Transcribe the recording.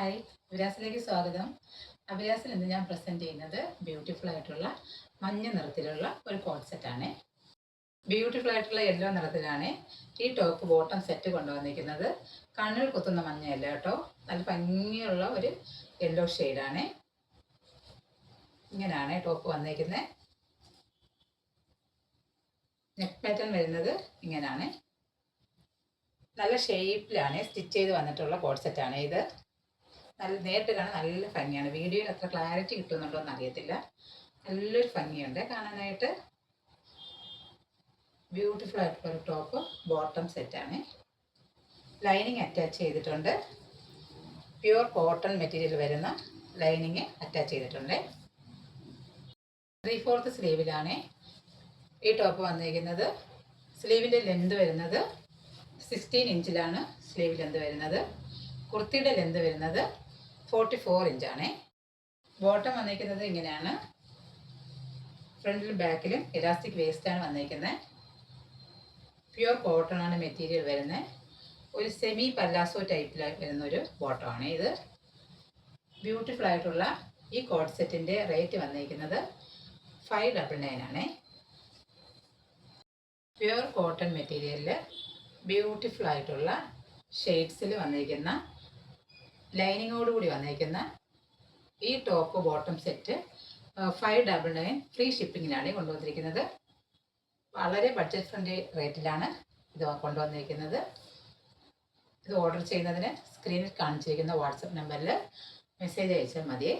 Hi, അഭിലാസിലേക്ക് സ്വാഗതം. അഭിലാസിൽ ഇന്ന് ഞാൻ പ്രസൻറ്റ് ചെയ്യുന്നത് ബ്യൂട്ടിഫുൾ ആയിട്ടുള്ള മഞ്ഞ നിറത്തിലുള്ള ഒരു കോട്ട് സെറ്റാണ്. ബ്യൂട്ടിഫുൾ ആയിട്ടുള്ള യെല്ലോ നിറത്തിലാണ് ഈ ടോപ്പ് ബോട്ടം സെറ്റ് കൊണ്ടുവന്നിരിക്കുന്നത്. കണ്ണിൽ കുത്തുന്ന മഞ്ഞയല്ല കേട്ടോ, നല്ല ഭംഗിയുള്ള ഒരു യെല്ലോ ഷെയ്ഡാണ്. ഇങ്ങനെയാണ് ടോപ്പ് വന്നിരിക്കുന്നത്. നെക്ക് പാറ്റേൺ വരുന്നത് ഇങ്ങനെയാണ്. നല്ല ഷേപ്പിലാണ് സ്റ്റിച്ച് ചെയ്ത് വന്നിട്ടുള്ള കോട്ട് സെറ്റാണ് ഇത്. നല്ല നേരിട്ട് കാണാൻ നല്ല ഭംഗിയാണ്. വീഡിയോയിൽ അത്ര ക്ലാരിറ്റി കിട്ടുന്നുണ്ടോ എന്ന് അറിയത്തില്ല. നല്ലൊരു ഭംഗിയുണ്ട് കാണാനായിട്ട്. ബ്യൂട്ടിഫുൾ ആയിട്ടുള്ള ഒരു ടോപ്പ് ബോട്ടം സെറ്റാണ്. ലൈനിങ് അറ്റാച്ച് ചെയ്തിട്ടുണ്ട്. പ്യുവർ കോട്ടൺ മെറ്റീരിയൽ വരുന്ന ലൈനിങ് അറ്റാച്ച് ചെയ്തിട്ടുണ്ട്. 3/4 സ്ലീവിലാണ് ഈ ടോപ്പ് വന്നിരിക്കുന്നത്. സ്ലീവിൻ്റെ ലെന്ത് വരുന്നത് 16 ഇഞ്ചിലാണ് സ്ലീവ് ലെന്ത് വരുന്നത്. കുർത്തിയുടെ ലെന്ത് വരുന്നത് 44 ഇഞ്ചാണ്. ബോട്ടം വന്നിരിക്കുന്നത് ഇങ്ങനെയാണ്. ഫ്രണ്ടിലും ബാക്കിലും ഇലാസ്റ്റിക് വേസ്റ്റാണ് വന്നിരിക്കുന്നത്. പ്യുവർ കോട്ടൺ ആണ് മെറ്റീരിയൽ വരുന്നത്. ഒരു സെമി പല്ലാസോ ടൈപ്പിൽ വരുന്ന ഒരു ബോട്ടമാണ് ഇത്. ബ്യൂട്ടിഫുൾ ആയിട്ടുള്ള ഈ കോട്ട് സെറ്റിൻ്റെ റേറ്റ് വന്നിരിക്കുന്നത് 599 ആണ്. പ്യുവർ കോട്ടൺ മെറ്റീരിയലിൽ ബ്യൂട്ടിഫുൾ ആയിട്ടുള്ള ഷെയ്ഡ്സിൽ വന്നിരിക്കുന്ന ലൈനിങ്ങോടുകൂടി വന്നിരിക്കുന്ന ഈ ടോപ്പ് ബോട്ടം സെറ്റ് 599 ഫ്രീ ഷിപ്പിങ്ങിലാണ് കൊണ്ടുവന്നിരിക്കുന്നത്. വളരെ ബഡ്ജറ്റ് ഫ്രണ്ട്ലി റേറ്റിലാണ് ഇത് കൊണ്ടുവന്നിരിക്കുന്നത്. ഇത് ഓർഡർ ചെയ്യുന്നതിന് സ്ക്രീനിൽ കാണിച്ചിരിക്കുന്ന വാട്സപ്പ് നമ്പറിൽ മെസ്സേജ് അയച്ചാൽ മതിയേ.